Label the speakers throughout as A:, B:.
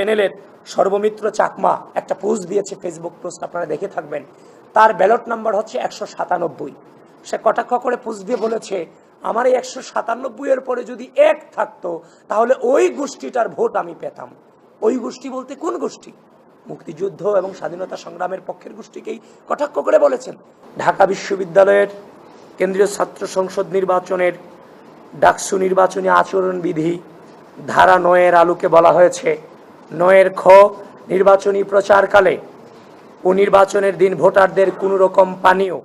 A: প্যানেলের সর্বমিত্র চাকমা একটা পোস্ট দিয়েছে, ফেসবুক পোস্ট, আপনারা দেখে থাকবেন। তার ব্যালট নাম্বার হচ্ছে 197। সে কটাক্ষ করে পোস্ট দিয়ে বলেছে, আমার এই 197 এর পরে যদি 1 থাকতো তাহলে ওই গোষ্ঠীটার ভোট আমি পেতাম। ওই গোষ্ঠী বলতে কোন গোষ্ঠী? মুক্তিযুদ্ধ এবং স্বাধীনতা সংগ্রামের পক্ষের গোষ্ঠীকেই কটাক্ষ করে বলেছেন। ঢাকা বিশ্ববিদ্যালয়ের কেন্দ্রীয় ছাত্র সংসদ নির্বাচনের ডাকসু নির্বাচনী আচরণবিধি ধারা 9 আলোকে বলা হয়েছে, 9 খ, নির্বাচনী প্রচারকালে ও নির্বাচনের দিন ভোটারদের কোনো রকম পানীয়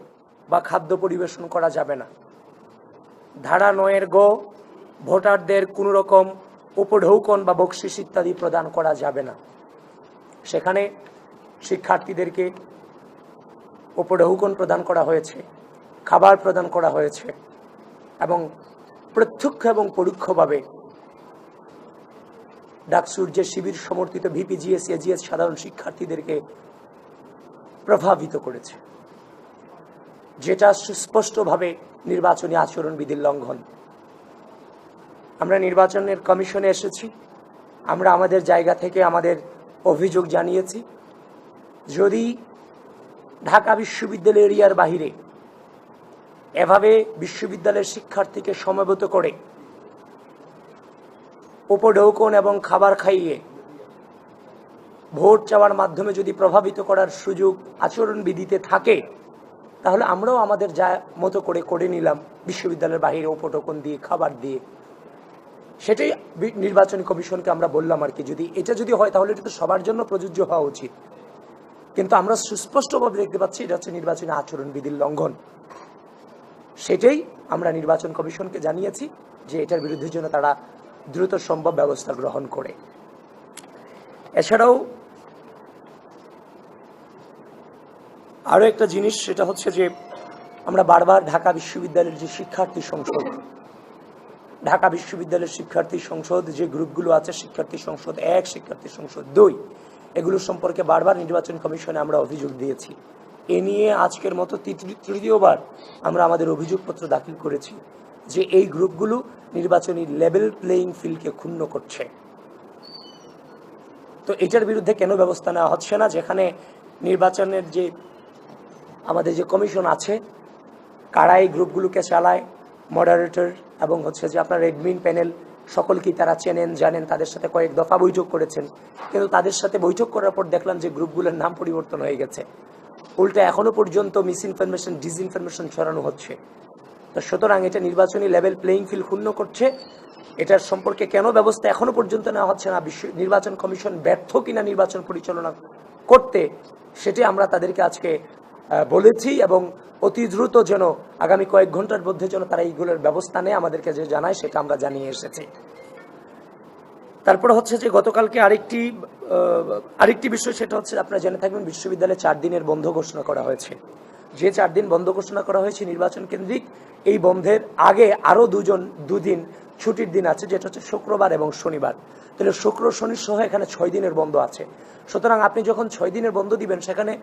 A: বা খাদ্য পরিবেশন করা যাবে না। ধারা 9 গ, ভোটারদের কোনো রকম উপঢৌকন বা বকশিস ইত্যাদি প্রদান করা যাবে না। সেখানে শিক্ষার্থীদেরকে উপঢৌকন প্রদান করা হয়েছে, খাবার প্রদান করা হয়েছে এবং প্রত্যক্ষ এবং পরোক্ষভাবে ডাকসুর যে শিবির সমর্থিত ভিপিজিএস, এজিএস সাধারণ শিক্ষার্থীদেরকে প্রভাবিত করেছে, যেটা সুস্পষ্টভাবে নির্বাচনী আচরণবিধির লঙ্ঘন। আমরা নির্বাচনের কমিশনে এসেছি, আমরা আমাদের জায়গা থেকে আমাদের অভিযোগ জানিয়েছি। যদি ঢাকা বিশ্ববিদ্যালয় এরিয়ার বাহিরে এভাবে বিশ্ববিদ্যালয়ের শিক্ষার্থীকে সমবেত করে উপঢৌকন এবং খাবার খাইয়ে ভোট চাওয়ার মাধ্যমে যদি প্রভাবিত করার সুযোগ আচরণবিধিতে থাকে, তাহলে আমরাও আমাদের যা মতো করে নিলাম বিশ্ববিদ্যালয়ের বাহিরে উপঢৌকন দিয়ে, খাবার দিয়ে। সেটাই নির্বাচন কমিশনকে আমরা বললাম আর কি, যদি এটা যদি হয় তাহলে এটা তো সবার জন্য প্রযোজ্য হওয়া উচিত। কিন্তু আমরা সুস্পষ্টভাবে দেখতে পাচ্ছি এটা হচ্ছে নির্বাচনী আচরণবিধির লঙ্ঘন। সেটাই আমরা নির্বাচন কমিশনকে জানিয়েছি যে এটার বিরুদ্ধে যেন তারা দ্রুত সম্ভব ব্যবস্থা গ্রহণ করে। এছাড়াও আরো একটা জিনিস, সেটা হচ্ছে যে আমরা বারবার ঢাকা বিশ্ববিদ্যালয়ের যে শিক্ষার্থী সংসদ, ঢাকা বিশ্ববিদ্যালয়ের শিক্ষার্থী সংসদ যে গ্রুপগুলো আছে, শিক্ষার্থী সংসদ 1, শিক্ষার্থী সংসদ 2, এগুলো সম্পর্কে বারবার নির্বাচন কমিশনে আমরা অভিযোগ দিয়েছি। এ নিয়ে আজকের মতো তৃতীয়বার আমরা আমাদের অভিযোগপত্র দাখিল করেছি যে এই গ্রুপগুলো নির্বাচনী লেভেল প্লেইং ফিল্ডকে ক্ষুণ্ণ করছে। তো এটার বিরুদ্ধে কেন ব্যবস্থা নেওয়া হচ্ছে না? যেখানে নির্বাচনের যে আমাদের যে কমিশন আছে, কারা এই গ্রুপগুলোকে চালায়, মডারেটর এবং হচ্ছে যে আপনার অ্যাডমিন প্যানেল, সকলকেই তারা চেনেন, জানেন, তাদের সাথে কয়েক দফা বৈঠক করেছেন। কিন্তু তাদের সাথে বৈঠক করার পর দেখলাম যে গ্রুপগুলোর নাম পরিবর্তন হয়ে গেছে। উল্টা এখনো পর্যন্ত মিসইনফরমেশন, ডিসইনফরমেশন ছড়ানো হচ্ছে। তো সুতরাং এটা নির্বাচনী লেভেল প্লেইং ফিল্ড ক্ষুণ্ণ করছে। এটার সম্পর্কে কেন ব্যবস্থা এখনো পর্যন্ত নেওয়া হচ্ছে না, নির্বাচন কমিশন ব্যর্থ কিনা নির্বাচন পরিচালনা করতে, সেটি আমরা তাদেরকে আজকে বলেছি এবং অতি দ্রুত যেন আগামী কয়েক ঘন্টার মধ্যে যেন তারা এইগুলোর ব্যবস্থা নেয়, আমাদেরকে যে জানায় সেটা আমরা জানিয়ে এসেছি। তারপরে হচ্ছে যে গতকালকে আরেকটি বিষয়, সেটা হচ্ছে আপনারা জেনে থাকবেন বিশ্ববিদ্যালয়ে 4 দিনের বন্ধ ঘোষণা করা হয়েছে। যে 4 দিন বন্ধ ঘোষণা করা হয়েছে নির্বাচন কেন্দ্রিক, এই বন্ধের আগে আরও 2 দিন ছুটির দিন আছে, যেটা হচ্ছে শুক্রবার এবং শনিবার। তাহলে শুক্র শনি সহ এখানে 6 দিনের বন্ধ আছে। সুতরাং আপনি যখন 6 দিনের বন্ধ দিবেন, সেখানে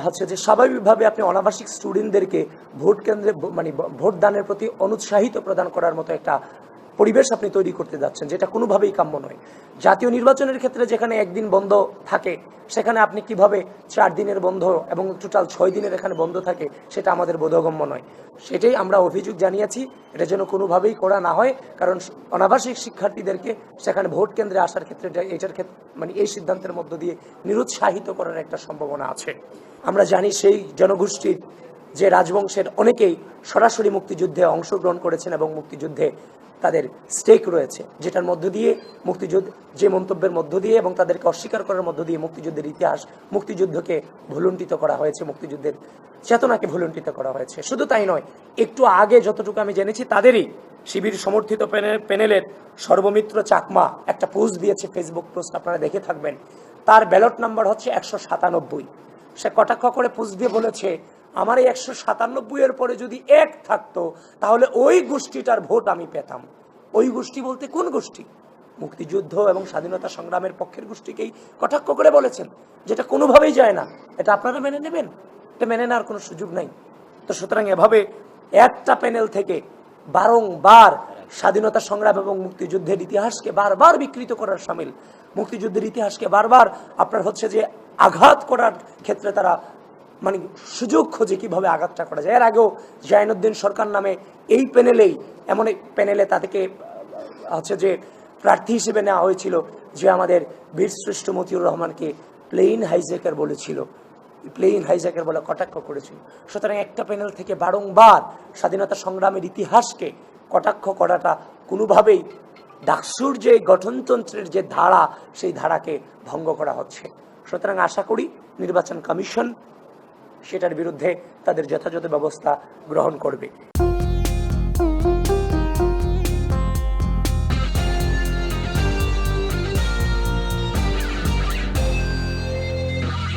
A: হচ্ছে যে স্বাভাবিকভাবে আপনি অনাবাসিক স্টুডেন্টদেরকে ভোট কেন্দ্রে মানে ভোট দানের প্রতি অনুৎসাহিত প্রদান করার মতো একটা পরিবেশ আপনি তৈরি করতে যাচ্ছেন, যেটা কোনোভাবেই কাম্য নয়। জাতীয় নির্বাচনের ক্ষেত্রে যেখানে 1 দিন বন্ধ থাকে, সেখানে আপনি কিভাবে 4 দিনের বন্ধ এবং টোটাল 6 দিনের এখানে বন্ধ থাকে, সেটা আমাদের বোধগম্য নয়। সেটাই আমরা অভিযোগ জানিয়েছি, এটা যেন কোনোভাবেই করা না হয়। কারণ অনাবাসিক শিক্ষার্থীদেরকে সেখানে ভোট কেন্দ্রে আসার ক্ষেত্রে এটার ক্ষেত্রে মানে এই সিদ্ধান্তের মধ্য দিয়ে নিরুৎসাহিত করার একটা সম্ভাবনা আছে। আমরা জানি সেই জনগোষ্ঠীর যে রাজবংশের অনেকেই সরাসরি মুক্তিযুদ্ধে অংশগ্রহণ করেছেন এবং মুক্তিযুদ্ধে তাদের স্টেক রয়েছে, যেটার মধ্য দিয়ে মুক্তিযুদ্ধ যে মন্তব্যের মধ্য দিয়ে এবং তাদেরকে অস্বীকার করার মধ্য দিয়ে মুক্তিযুদ্ধের ইতিহাস, মুক্তিযুদ্ধকে ভুলুণ্ঠিত করা হয়েছে, মুক্তিযুদ্ধের চেতনাকে ভুলুণ্ঠিত করা হয়েছে। শুধু তাই নয়, একটু আগে যতটুকু আমি জেনেছি তাদেরই শিবির সমর্থিত প্যানেলের সর্বমিত্র চাকমা একটা পোস্ট দিয়েছে, ফেসবুক পোস্ট, আপনারা দেখে থাকবেন। তার ব্যালট নাম্বার হচ্ছে 197। সে কটাক্ষ করে পোস্ট দিয়ে বলেছে, আমার এই 197 এর পরে যদি 1 থাকতো তাহলে ওই গোষ্ঠীটার ভোট আমি পেতাম। ওই গোষ্ঠী বলতে কোন গোষ্ঠী? মুক্তিযুদ্ধ এবং স্বাধীনতা সংগ্রামের পক্ষের গোষ্ঠীকেই কটাক্ষ করে বলেছেন, যেটা কোনোভাবেই যায় না। এটা আপনারা মেনে নেবেন? এটা মেনে নেওয়ার কোনো সুযোগ নাই। তো সুতরাং এভাবে একটা প্যানেল থেকে বারংবার স্বাধীনতা সংগ্রাম এবং মুক্তিযুদ্ধের ইতিহাসকে বারবার বিকৃত করার সামিল মুক্তিযুদ্ধের ইতিহাসকে বারবার আপনার হচ্ছে যে আঘাত করার ক্ষেত্রে তারা মানে সুযোগ খোঁজে কিভাবে আঘাতটা করা যায়। এর আগেও জাইনুদ্দিন সরকার নামে এই প্যানেলেই এমন এক প্যানেলে তাদেরকে হচ্ছে যে প্রার্থী হিসেবে নেওয়া হয়েছিল যে আমাদের বীরশ্রেষ্ঠ মতিউর রহমানকে প্লেইন হাইজ্যাকার বলেছিল, প্লেইন হাইজ্যাকার বলে কটাক্ষ করেছিল। সুতরাং একটা প্যানেল থেকে বারংবার স্বাধীনতা সংগ্রামের ইতিহাসকে কটাক্ষ করাটা কোনোভাবেই ডাকসুর যে গঠনতন্ত্রের যে ধারা সেই ধারাকে ভঙ্গ করা হচ্ছে। সুতরাং আশা করি নির্বাচন কমিশন সেটার বিরুদ্ধে তাদের যথাযথ ব্যবস্থা গ্রহণ করবে।